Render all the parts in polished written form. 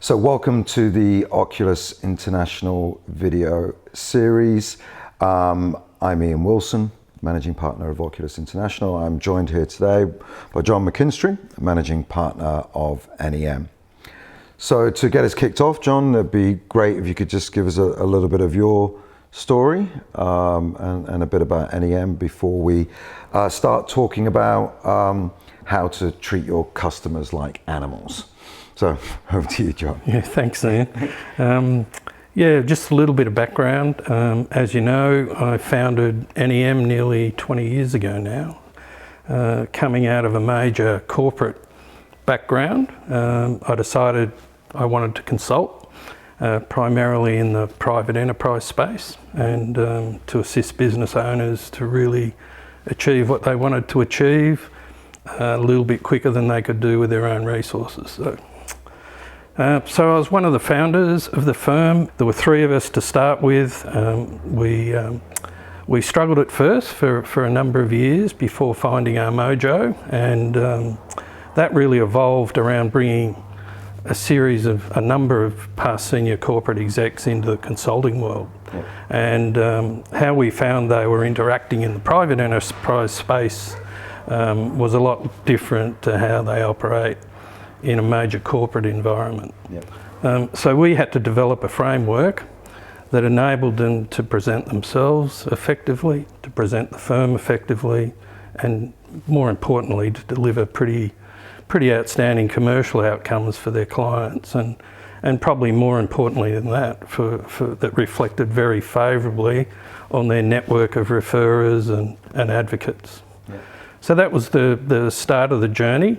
So welcome to the Occulus International video series. I'm Iain Wilson, Managing Partner of Occulus International. I'm joined here today by John Mckinstry, Managing Partner of NEM. So to get us kicked off, John, it'd be great if you could just give us a little bit of your story and a bit about NEM before we start talking about how to treat your customers like animals. So over to you, John. Yeah, thanks, Iain. Just a little bit of background. As you know, I founded NEM nearly 20 years ago now. Coming out of a major corporate background, I decided I wanted to consult, primarily in the private enterprise space, and to assist business owners to really achieve what they wanted to achieve a little bit quicker than they could do with their own resources. So I was one of the founders of the firm. There were three of us to start with. We struggled at first for a number of years before finding our mojo, and that really evolved around bringing a number of past senior corporate execs into the consulting world. Yeah. And how we found they were interacting in the private enterprise space was a lot different to how they operate in a major corporate environment. Yep. So we had to develop a framework that enabled them to present themselves effectively, to present the firm effectively, and more importantly, to deliver pretty outstanding commercial outcomes for their clients, and probably more importantly than that, that reflected very favourably on their network of referrers and advocates. Yep. So that was the start of the journey.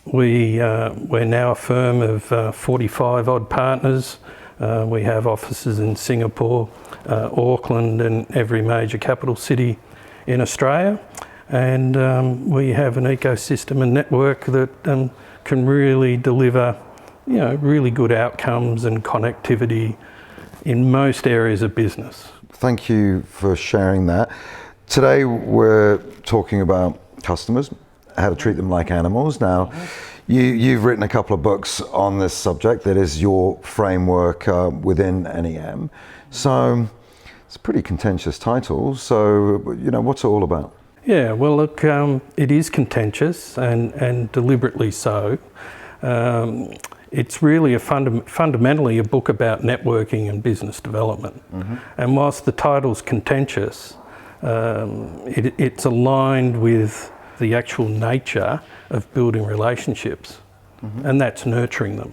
We're now a firm of 45 odd partners. We have offices in Singapore, Auckland, and every major capital city in Australia. And we have an ecosystem and network that can really deliver, really good outcomes and connectivity in most areas of business. Thank you for sharing that. Today we're talking about customers, how to treat them like animals. Now, you've written a couple of books on this subject. That is your framework within NEM. So it's a pretty contentious title. So, what's it all about? Yeah, well, look, it is contentious and deliberately so. It's really fundamentally a book about networking and business development. Mm-hmm. And whilst the title's contentious, it's aligned with the actual nature of building relationships, mm-hmm. and that's nurturing them.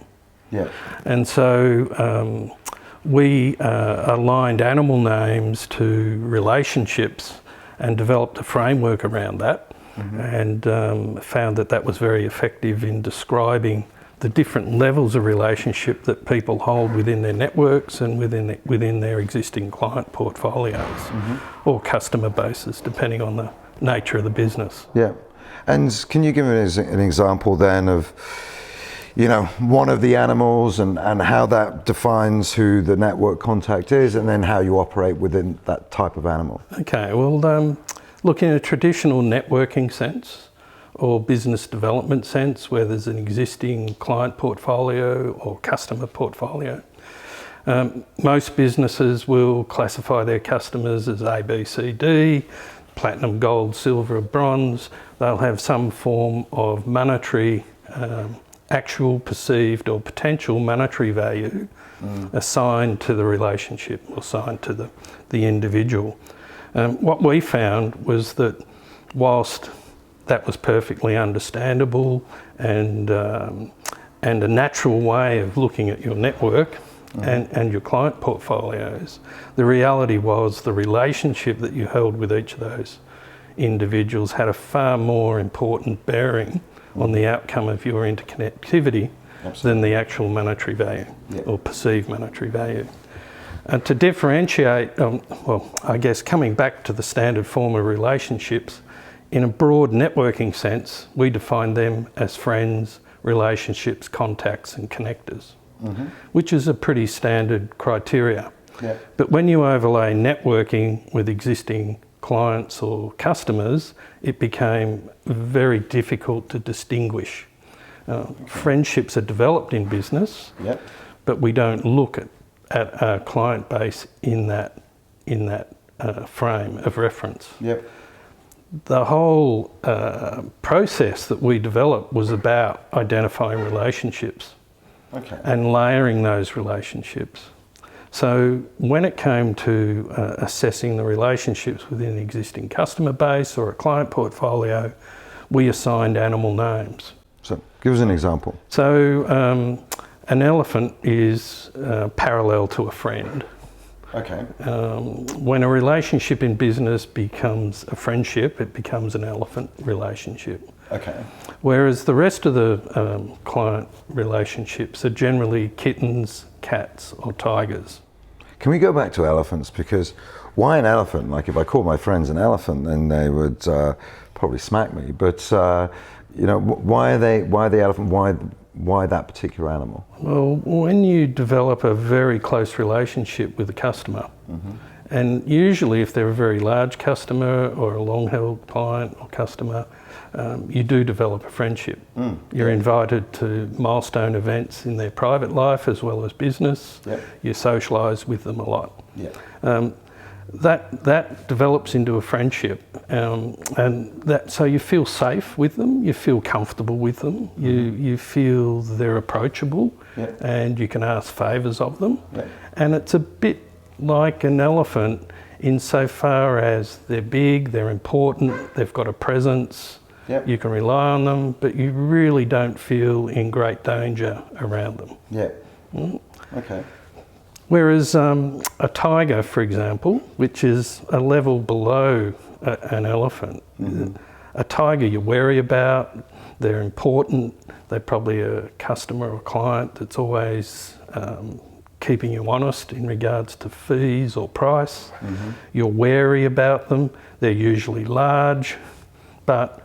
Yeah. And so we aligned animal names to relationships and developed a framework around that, mm-hmm. and found that was very effective in describing the different levels of relationship that people hold within their networks and within their existing client portfolios, mm-hmm. or customer bases, depending on the nature of the business. Yeah. And can you give me an example then of, one of the animals and how that defines who the network contact is, and then how you operate within that type of animal? Okay, well, look, in a traditional networking sense or business development sense, where there's an existing client portfolio or customer portfolio, most businesses will classify their customers as A, B, C, D, platinum, gold, silver, bronze. They'll have some form of monetary, actual, perceived or potential monetary value assigned to the relationship or assigned to the individual. What we found was that whilst that was perfectly understandable and a natural way of looking at your network, and your client portfolios, the reality was the relationship that you held with each of those individuals had a far more important bearing on the outcome of your interconnectivity than the actual monetary value, or perceived monetary value. And to differentiate, I guess coming back to the standard form of relationships, in a broad networking sense, we define them as friends, relationships, contacts and connectors. Mm-hmm. Which is a pretty standard criteria. Yeah. But when you overlay networking with existing clients or customers, it became very difficult to distinguish Friendships are developed in business, Yep. but we don't look at our client base in that frame of reference. Yep. The whole process that we developed was about identifying relationships Okay. and layering those relationships. So when it came to assessing the relationships within an existing customer base or a client portfolio, we assigned animal names. So give us an example. So an elephant is parallel to a friend. Okay. When a relationship in business becomes a friendship, it becomes an elephant relationship. Okay. Whereas the rest of the client relationships are generally kittens, cats or tigers. Can we go back to elephants? Because why an elephant? Like if I call my friends an elephant, then they would probably smack me. But why the elephant? Why that particular animal? Well, when you develop a very close relationship with a customer, and usually if they're a very large customer or a long-held client or customer, you do develop a friendship. You're invited to milestone events in their private life as well as business. Yep. You socialise with them a lot. Yeah. That develops into a friendship, so you feel safe with them, you feel comfortable with them, you feel they're approachable, Yep. and you can ask favours of them. Yep. And it's a bit like an elephant insofar as they're big, they're important, they've got a presence, Yep. you can rely on them, but you really don't feel in great danger around them. Yeah. Okay. Whereas a tiger, for example, which is a level below an elephant, a tiger you're wary about, they're important, they're probably a customer or client that's always keeping you honest in regards to fees or price. You're wary about them, they're usually large, but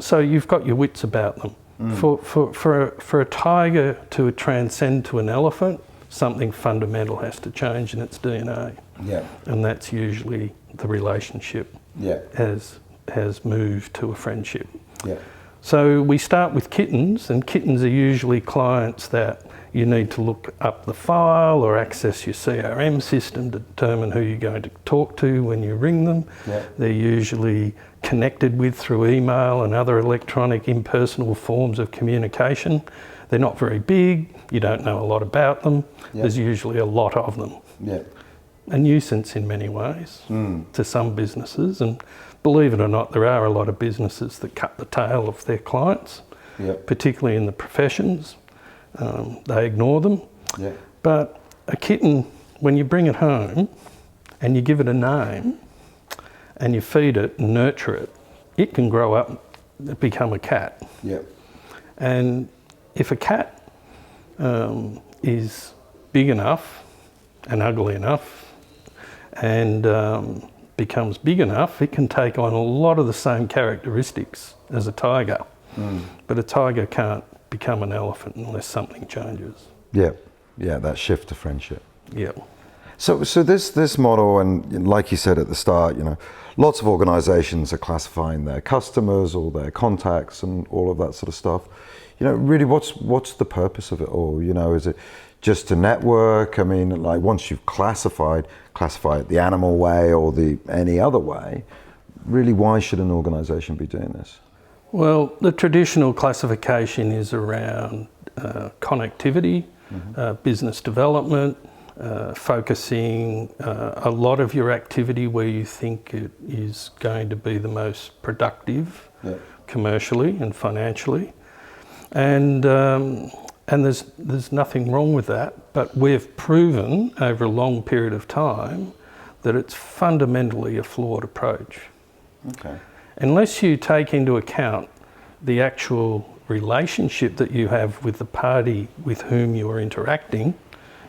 so you've got your wits about them. For a tiger to transcend to an elephant, something fundamental has to change in its DNA. Yeah. And that's usually the relationship Yeah. has moved to a friendship. Yeah. So we start with kittens, and kittens are usually clients that you need to look up the file or access your CRM system to determine who you're going to talk to when you ring them. Yeah. They're usually connected with through email and other electronic impersonal forms of communication. They're not very big, you don't know a lot about them, there's usually a lot of them. Yeah. A nuisance in many ways to some businesses, and believe it or not, there are a lot of businesses that cut the tail of their clients, particularly in the professions. They ignore them. Yeah. But a kitten, when you bring it home and you give it a name and you feed it and nurture it, it can grow up and become a cat. Yeah. And if a cat is big enough and ugly enough and becomes big enough, it can take on a lot of the same characteristics as a tiger. But a tiger can't become an elephant unless something changes. Yeah. Yeah. That shift to friendship. Yeah. So this model, and like you said at the start, lots of organisations are classifying their customers or their contacts and all of that sort of stuff. Really, what's the purpose of it all? Is it just to network? I mean, like once you've classify it the animal way or any other way. Really, why should an organisation be doing this? Well, the traditional classification is around connectivity, business development, focusing a lot of your activity where you think it is going to be the most productive commercially and financially. And there's nothing wrong with that, but we've proven over a long period of time that it's fundamentally a flawed approach. Okay. Unless you take into account the actual relationship that you have with the party with whom you are interacting,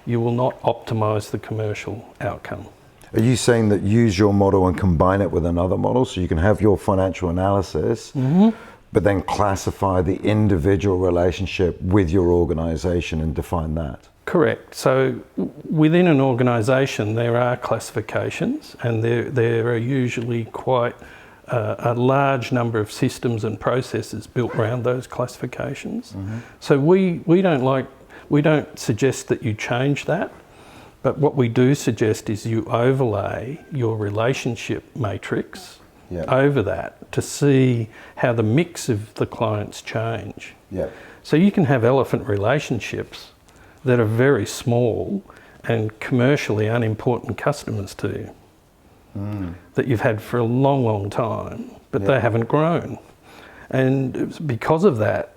you will not optimise the commercial outcome. Are you saying that use your model and combine it with another model so you can have your financial analysis, but then classify the individual relationship with your organisation and define that? Correct. So within an organisation there are classifications, and there are usually quite a large number of systems and processes built around those classifications. So we don't suggest that you change that, but what we do suggest is you overlay your relationship matrix over that to see how the mix of the clients change. So you can have elephant relationships that are very small and commercially unimportant customers to you that you've had for a long, long time, but they haven't grown. And because of that,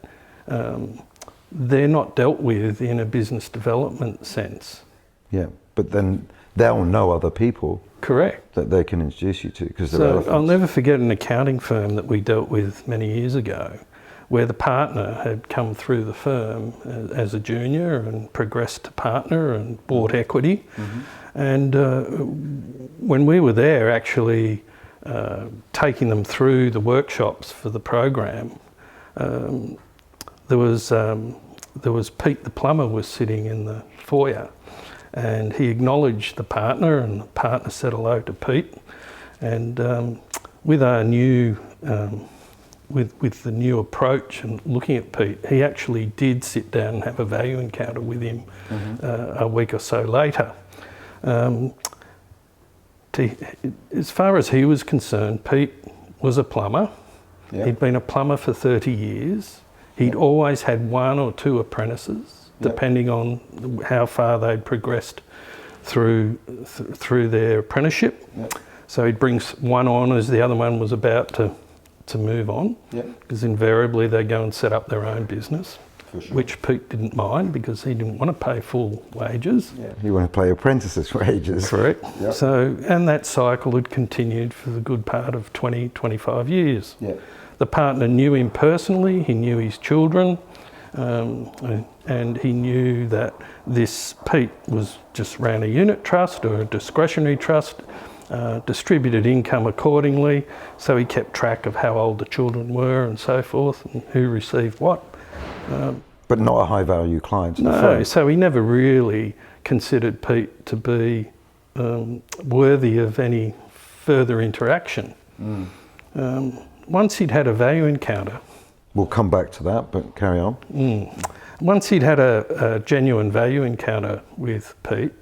they're not dealt with in a business development sense. Yeah, but then they'll know other people. Correct. That they can introduce you to, because they're So elephants. I'll never forget an accounting firm that we dealt with many years ago, where the partner had come through the firm as a junior and progressed to partner and bought equity. And when we were there actually taking them through the workshops for the program, there was Pete the plumber was sitting in the foyer, and he acknowledged the partner, and the partner said hello to Pete. And with our new with the new approach and looking at Pete, he actually did sit down and have a value encounter with him a week or so later. As far as he was concerned, Pete was a plumber. He'd been a plumber for 30 years. He'd always had one or two apprentices, depending on how far they'd progressed through their apprenticeship. So he'd bring one on as the other one was about to move on, because invariably they go and set up their own business, which Pete didn't mind because he didn't want to pay full wages. You want to pay apprentices' wages. Correct. So, and that cycle had continued for the good part of 20, 25 years. The partner knew him personally, he knew his children, and he knew that this Pete was just ran a unit trust or a discretionary trust, distributed income accordingly, so he kept track of how old the children were and so forth, and who received what. But not a high value client. No, so he never really considered Pete to be worthy of any further interaction. Once he'd had a value encounter. We'll come back to that, but carry on. Once he'd had a genuine value encounter with Pete,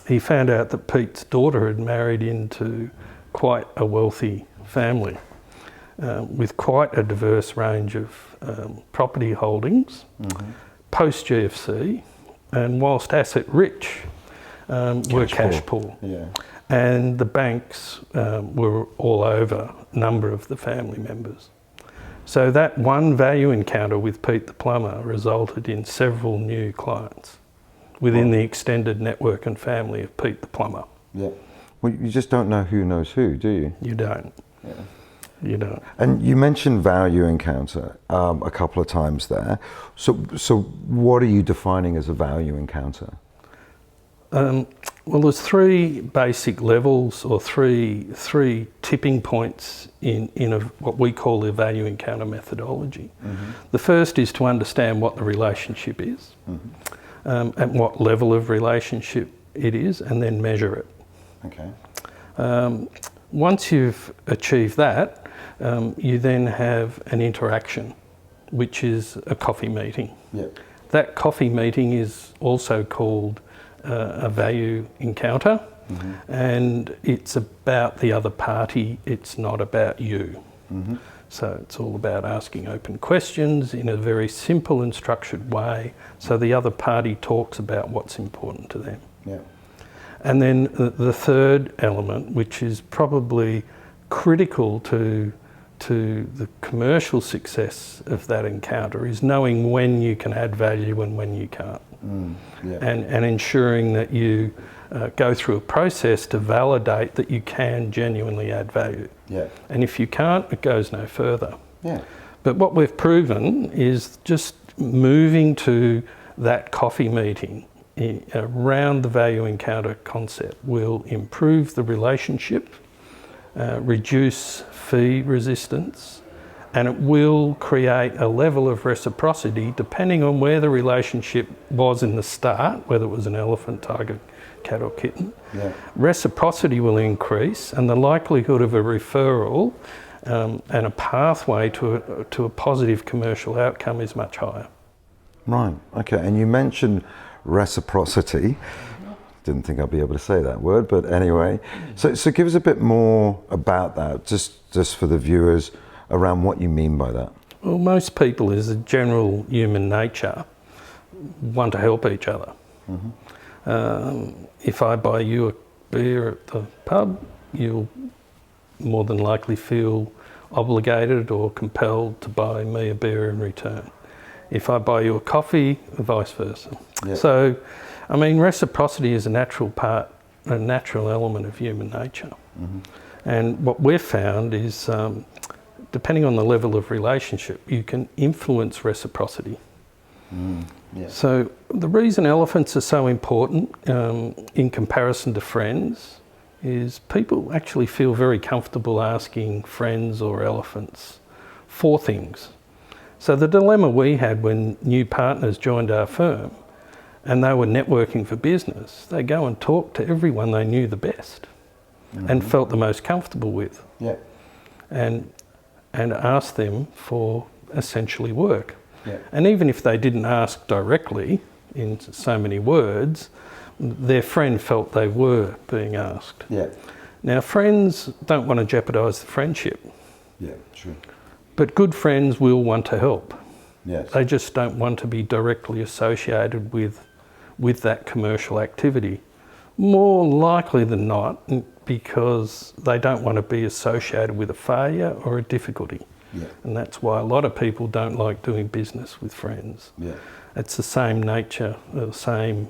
he found out that Pete's daughter had married into quite a wealthy family with quite a diverse range of property holdings, post-GFC, and whilst asset rich, were cash poor. And the banks were all over a number of the family members. So that one value encounter with Pete the plumber resulted in several new clients within the extended network and family of Pete the plumber. Well, you just don't know who knows who, do you? You don't. You don't. And you mentioned value encounter a couple of times there. So what are you defining as a value encounter? Well, there's three basic levels, or three tipping points in what we call the value encounter methodology. The first is to understand what the relationship is, at what level of relationship it is, and then measure it. Once you've achieved that, you then have an interaction, which is a coffee meeting. That coffee meeting is also called a value encounter, and it's about the other party, it's not about you. So it's all about asking open questions in a very simple and structured way, so the other party talks about what's important to them. And then the third element, which is probably critical to the commercial success of that encounter, is knowing when you can add value and when you can't. And ensuring that you go through a process to validate that you can genuinely add value. And if you can't, it goes no further. But what we've proven is just moving to that coffee meeting around the value encounter concept will improve the relationship, reduce fee resistance, and it will create a level of reciprocity depending on where the relationship was in the start, whether it was an elephant, tiger, cat or kitten. Yeah. Reciprocity will increase, and the likelihood of a referral and a pathway to a positive commercial outcome is much higher. Right, okay, and you mentioned reciprocity. Didn't think I'd be able to say that word, but anyway. So give us a bit more about that, just for the viewers, around what you mean by that. Well, most people, as a general human nature, want to help each other. If I buy you a beer at the pub, you'll more than likely feel obligated or compelled to buy me a beer in return. If I buy you a coffee, vice versa. Yeah. So, I mean, reciprocity is a natural element of human nature. And what we've found is, depending on the level of relationship, you can influence reciprocity. Yeah. So the reason elephants are so important in comparison to friends is people actually feel very comfortable asking friends or elephants for things. So the dilemma we had when new partners joined our firm and they were networking for business, they go and talk to everyone they knew the best and felt the most comfortable with, Yeah. and asked them for essentially work. Yeah. And even if they didn't ask directly in so many words, their friend felt they were being asked. Yeah. Now, friends don't want to jeopardise the friendship, Yeah, true. but good friends will want to help. Yes. They just don't want to be directly associated with that commercial activity. More likely than not, because they don't want to be associated with a failure or a difficulty. Yeah. And that's why a lot of people don't like doing business with friends. Yeah. It's the same nature, the same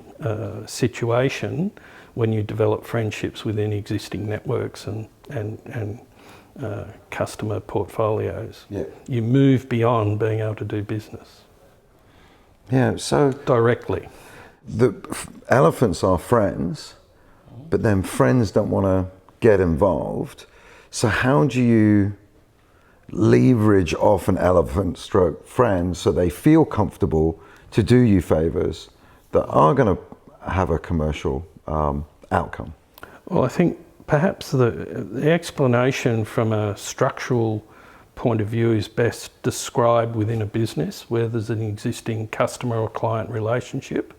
situation when you develop friendships within existing networks and customer portfolios. Yeah. You move beyond being able to do business Yeah, so directly. the elephants are friends, but then friends don't want to get involved. So how do you leverage off an elephant stroke friend so they feel comfortable to do you favors that are going to have a commercial outcome? Well, I think perhaps the explanation from a structural point of view is best described within a business where there's an existing customer or client relationship.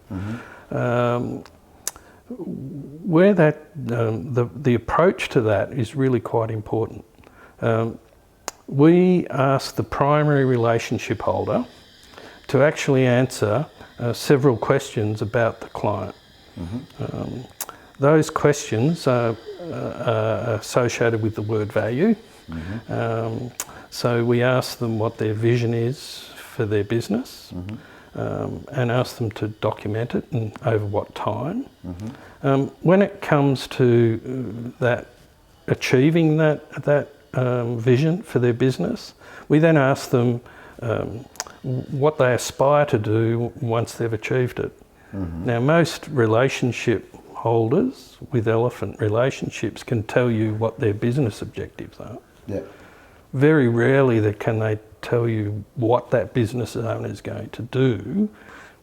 Where that the approach to that is really quite important. We ask the primary relationship holder to actually answer several questions about the client. Those questions are associated with the word value. So we ask them what their vision is for their business, and ask them to document it and over what time. When it comes to achieving that vision for their business, we then ask them what they aspire to do once they've achieved it. Now, most relationship holders with elephant relationships can tell you what their business objectives are. Yeah. Very rarely can they tell you what that business owner is going to do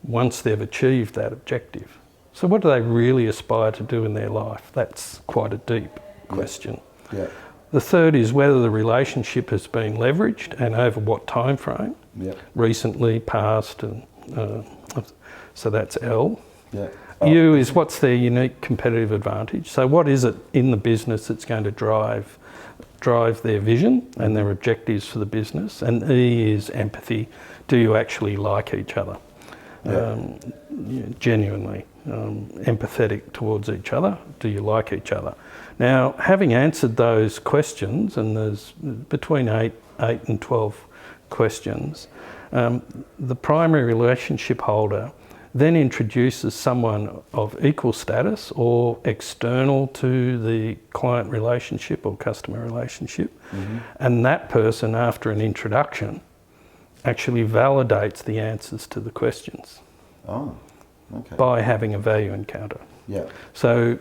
once they've achieved that objective. So what do they really aspire to do in their life? That's quite a deep question. Yeah. The third is whether the relationship has been leveraged and over what time frame. Yeah. Recently, past, and so that's L. Yeah. U is what's their unique competitive advantage. So what is it in the business that's going to drive their vision and their objectives for the business? And E is empathy. Do you actually like each other? Genuinely empathetic towards each other? Do you like each other? Now, having answered those questions, and there's between 8 and 12 questions, the primary relationship holder then introduces someone of equal status or external to the client relationship or customer relationship, and that person, after an introduction, actually validates the answers to the questions by having a value encounter. Yeah. So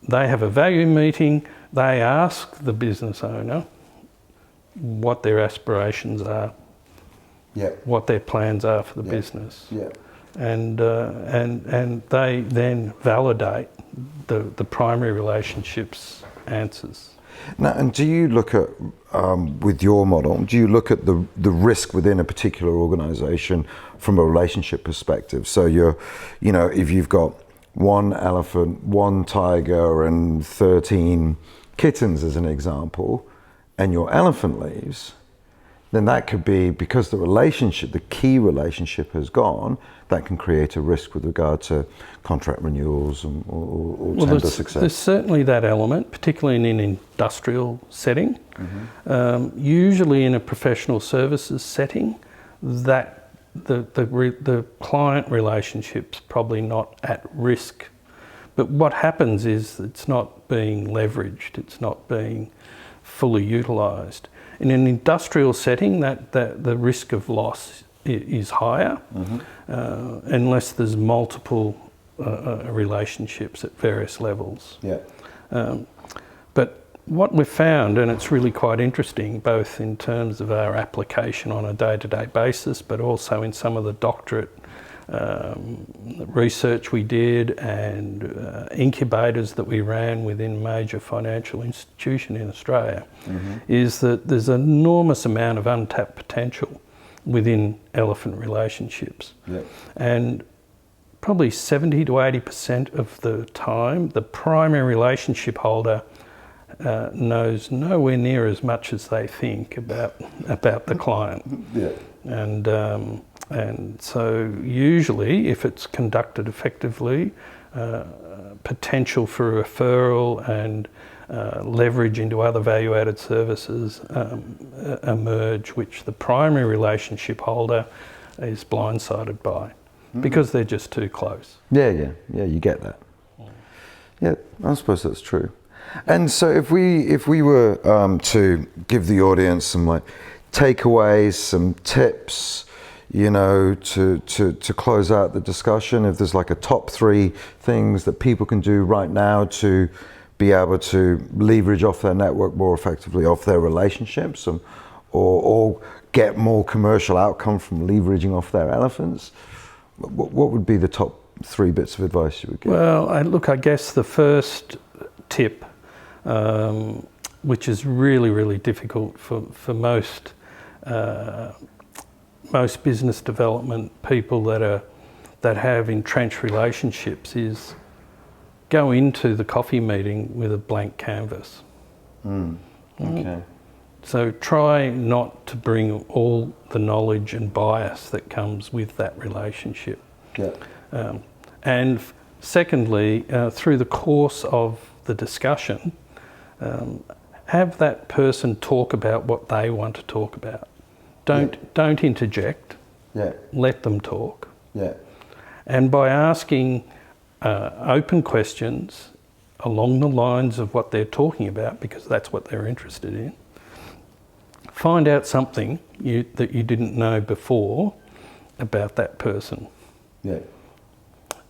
they have a value meeting, they ask the business owner, what their aspirations are, Yeah. what their plans are for the business. Yeah. And they then validate the primary relationships answers. Now, and do you look at, with your model, do you look at the risk within a particular organisation from a relationship perspective? So if you've got one elephant, one tiger, and 13 kittens as an example, and your elephant leaves, then that could be, because the key relationship has gone, that can create a risk with regard to contract renewals or tender success. There's certainly that element, particularly in an industrial setting. Mm-hmm. Usually in a professional services setting, that the client relationship's probably not at risk. But what happens is it's not being leveraged, it's not being fully utilised. In an industrial setting, that the risk of loss is higher, mm-hmm. Unless there's multiple relationships at various levels. Yeah. But what we've found, and it's really quite interesting, both in terms of our application on a day-to-day basis, but also in some of the doctorate research we did and incubators that we ran within major financial institution in Australia, mm-hmm. is that there's an enormous amount of untapped potential within elephant relationships. Yep. And probably 70 to 80% of the time, the primary relationship holder knows nowhere near as much as they think about the client. Yeah. And so usually, if it's conducted effectively, potential for referral and leverage into other value-added services emerge, which the primary relationship holder is blindsided by, because they're just too close. Yeah, you get that. Yeah, I suppose that's true. And so if we were to give the audience some takeaways, some tips, to close out the discussion, if there's a top 3 things that people can do right now to be able to leverage off their network more effectively, off their relationships, or get more commercial outcome from leveraging off their elephants, what would be the top 3 bits of advice you would give? Well, I guess the first tip, which is really, really difficult for most business development people that have entrenched relationships, is go into the coffee meeting with a blank canvas. Okay. So try not to bring all the knowledge and bias that comes with that relationship. Yeah. And secondly, through the course of the discussion, have that person talk about what they want to talk about. Don't interject. Yeah. Let them talk. Yeah. And by asking open questions along the lines of what they're talking about, because that's what they're interested in, find out something that you didn't know before about that person. Yeah.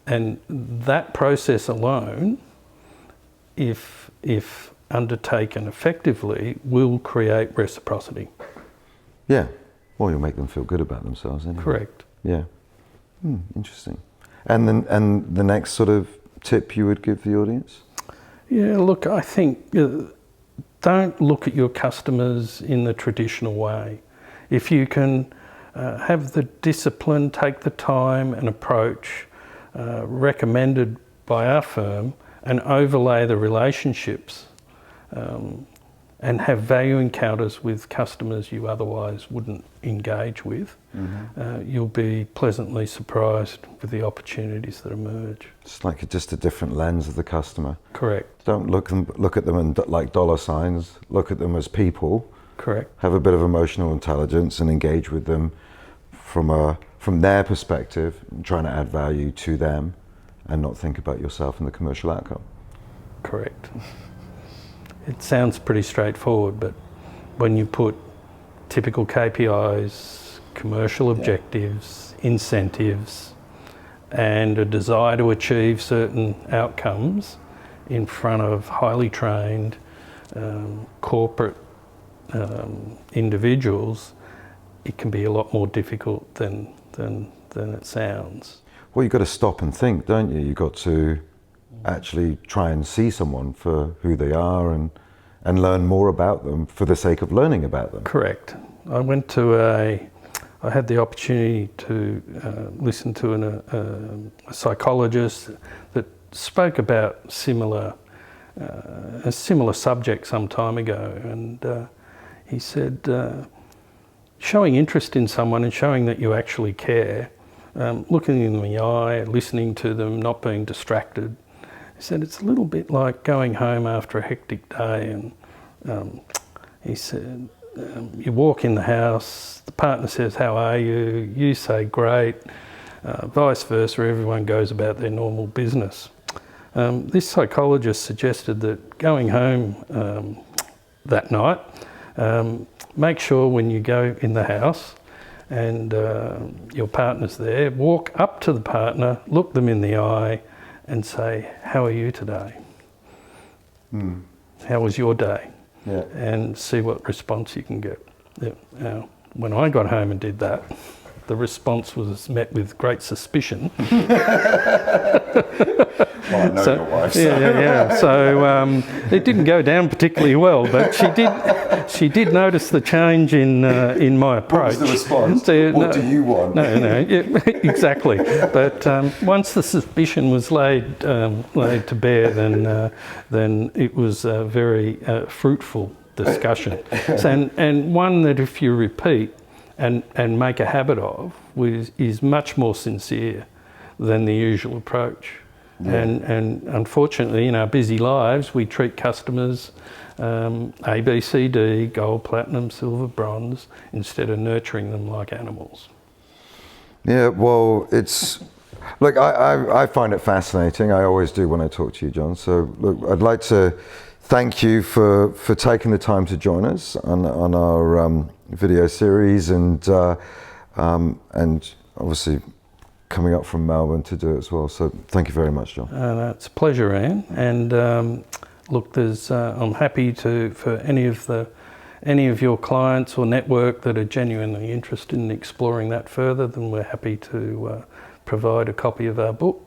And that process alone, if undertaken effectively, will create reciprocity. Yeah. Well, you'll make them feel good about themselves anyway. Correct. Yeah. Interesting. And the next sort of tip you would give the audience? Yeah, look, I think don't look at your customers in the traditional way. If you can have the discipline, take the time and approach recommended by our firm, and overlay the relationships and have value encounters with customers you otherwise wouldn't engage with, you'll be pleasantly surprised with the opportunities that emerge. It's just a different lens of the customer. Correct. Don't look at them like dollar signs. Look at them as people. Correct. Have a bit of emotional intelligence and engage with them from their perspective, trying to add value to them, and not think about yourself and the commercial outcome. Correct. It sounds pretty straightforward, but when you put typical KPIs, commercial objectives, incentives, and a desire to achieve certain outcomes in front of highly trained corporate individuals, it can be a lot more difficult than it sounds. Well, you've got to stop and think, don't you? You've got to actually try and see someone for who they are and learn more about them for the sake of learning about them. Correct. I had the opportunity to listen to a psychologist that spoke about a similar subject some time ago, and he said, showing interest in someone and showing that you actually care, looking them in the eye, listening to them, not being distracted. He said it's a little bit like going home after a hectic day, and he said you walk in the house, the partner says, "How are you?" You say, "Great." Vice versa, everyone goes about their normal business. This psychologist suggested that going home that night, make sure when you go in the house and your partner's there, walk up to the partner, look them in the eye and say, "How are you today? How was your day?" Yeah. And see what response you can get. Now, when I got home and did that, the response was met with great suspicion. Well, I know your wife. So. Yeah. So it didn't go down particularly well, but she did notice the change in my approach. What was the response? So, what do you want? No, yeah, exactly. But once the suspicion was laid to bear, then it was a very fruitful discussion, and one that if you repeat and make a habit of is much more sincere than the usual approach. Yeah. And unfortunately, in our busy lives, we treat customers A, B, C, D, gold, platinum, silver, bronze, instead of nurturing them like animals. Yeah, well, look, I find it fascinating. I always do when I talk to you, John. So, look, I'd like to thank you for taking the time to join us on our video series, and obviously coming up from Melbourne to do it as well. So thank you very much, John. It's a pleasure, Iain. And look, I'm happy for any of your clients or network that are genuinely interested in exploring that further, then we're happy to provide a copy of our book,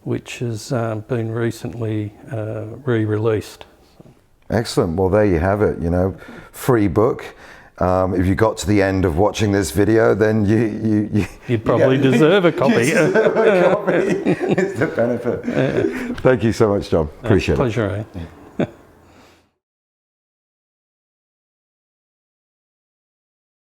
which has been recently re-released. Excellent. Well, there you have it. Free book. If you got to the end of watching this video, then you'd probably deserve a copy. Deserve a copy. It's the benefit. Thank you so much, John. Appreciate it. Pleasure, Iain.